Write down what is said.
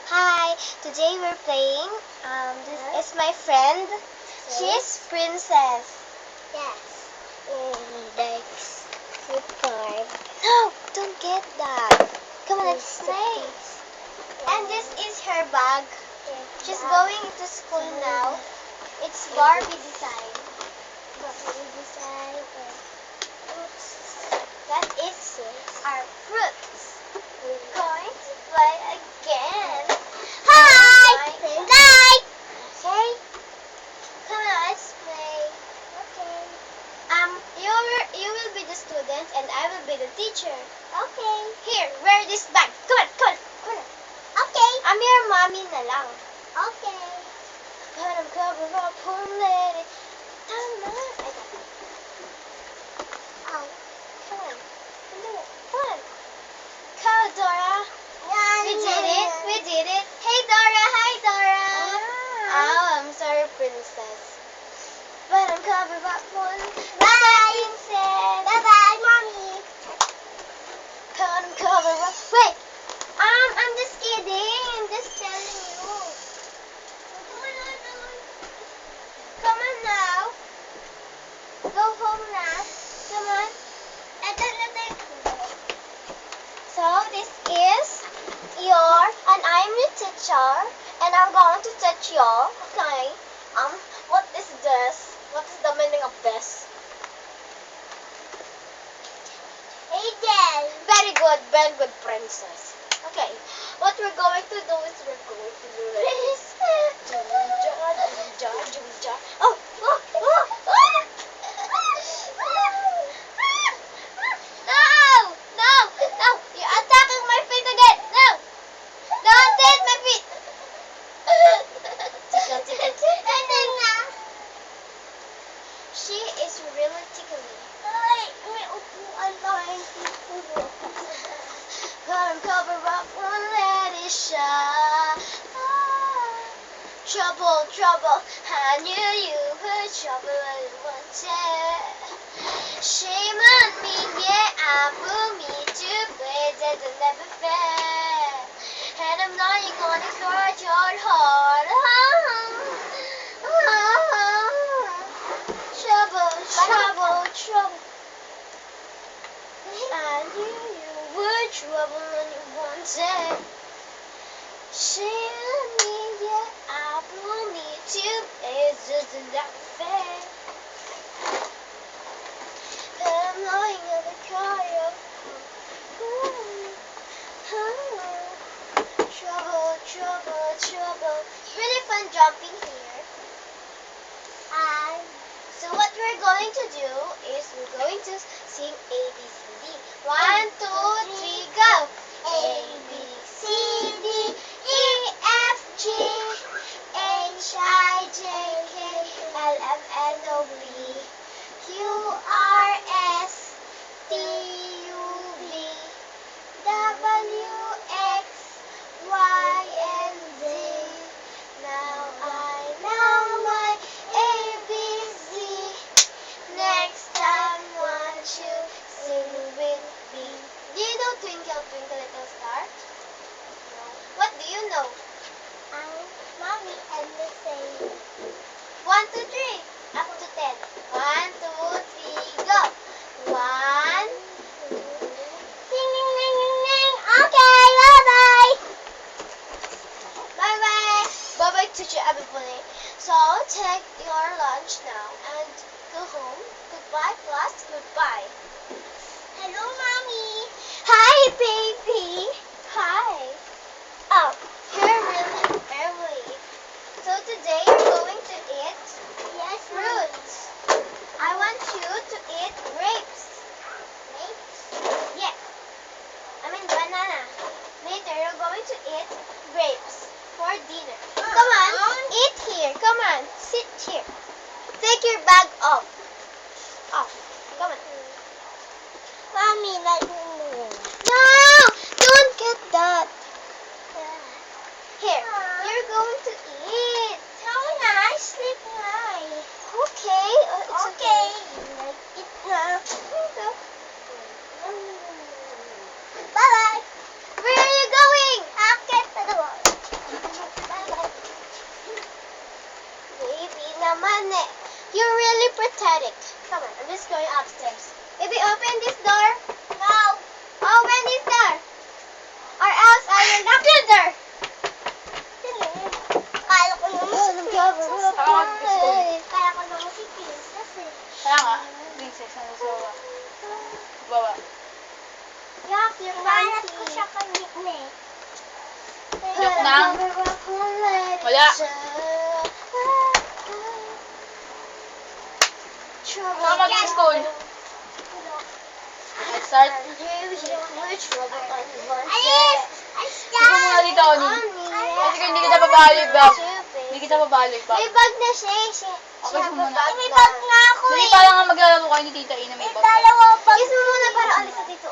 Hi, today we're playing. This is my friend. She's Princess. Yes. That's super. No, don't get that. Come on, let's play. And this is her bag. She's going to school now. It's Barbie design. That is our fruits. We're going to play again. Hi! Night! Okay? Come on, let's play. Okay. You will be the student and I will be the teacher. Okay. Here, wear this bag. Come on. Okay. I'm your mommy na lang. Okay. But I'm covered up, let it. Tama. Ay, tama. Oh. Come on. Come on. Come, Dora. We did it. Hey, Dora. Hi, Dora. Oh, I'm sorry, Princess. But I'm covered up, Bye. Princess. Bye-bye, Mommy. Come, I'm covered up. Wait. I'm just kidding. I'm just telling you. Come on now. Go home now. Come on. So this is and I'm your teacher, and I'm going to teach you. Okay. What is this? What is the meaning of this? Angel. Very good, Princess. Okay. What we're going to do is we're going to do this. Junja. Oh. No! You're attacking my feet again! No! Don't hit my feet! Tickle. She is really tickling. May upuan tayong siguro. Come cover up, won't let it shine. Trouble. I knew you were trouble when you wanted. Shame on me, yeah, I put me to bed that I never felt. And I'm lying on it, hurt your heart. Trouble. I knew you were trouble when you wanted. Shame on me, yeah, I put me to bed just to never felt. I'm lying on the car. Trouble. Really fun jumping here. So what we're going to do is we're going to sing A, B, C, D. 1, 2, 3, go! A, B, C, D, E, F, G, H, I, J, K, L, M, N, O, P, Q, R, S, T, U, V, W, X, Y, and Z. Now I know my ABC. Next time, won't you sing with me? Do you know Twinkle, Twinkle, Little Star? No. What do you know? Mommy and the same. 1, 2, 3. Up to 10. 1, 2, 3, go! 1. Ding, ding, ding, ding, ding. Okay, bye-bye. Bye-bye. Bye-bye, teacher everybody. So, take your lunch now and go home. Goodbye, class. Goodbye. Hello, Mommy. Hi, baby. Hi. Oh, you're really early. So today you're going to eat Yes, fruits. I want you to eat grapes. Yes. I mean banana. Later you're going to eat grapes for dinner. Come on, eat here. Come on, sit here. Take your bag off. Come on. Mommy, let me move. No, don't get that. Here, you're going to eat. How nice, sleep nice. Okay, it's okay. Like it now. Go. Bye-bye. Where are you going? I'll get the door. pathetic. Come on, I'm just going upstairs. Baby, open this door. No. Open this door. Or else I will lock the door. Kala ko naman si Princess. Kala ko naman si Princess eh. Kaya nga, princess, ano sa baba. Yak, yung Hanap ko siya kanina eh. Joke lang. Wala. Saka mag-school. Let's start. Alis! Alis Ito muna dito, Oni. Kasi kung hindi kita babalik, Bob. Hindi kita babalik, Bob. May bag na siya. Okay, so muna. May bag na ako Dali eh. tayo nga maglalaro kayo ni Tita Ina, may May bag. dalawang bag. Kiss mo muna para alis na dito.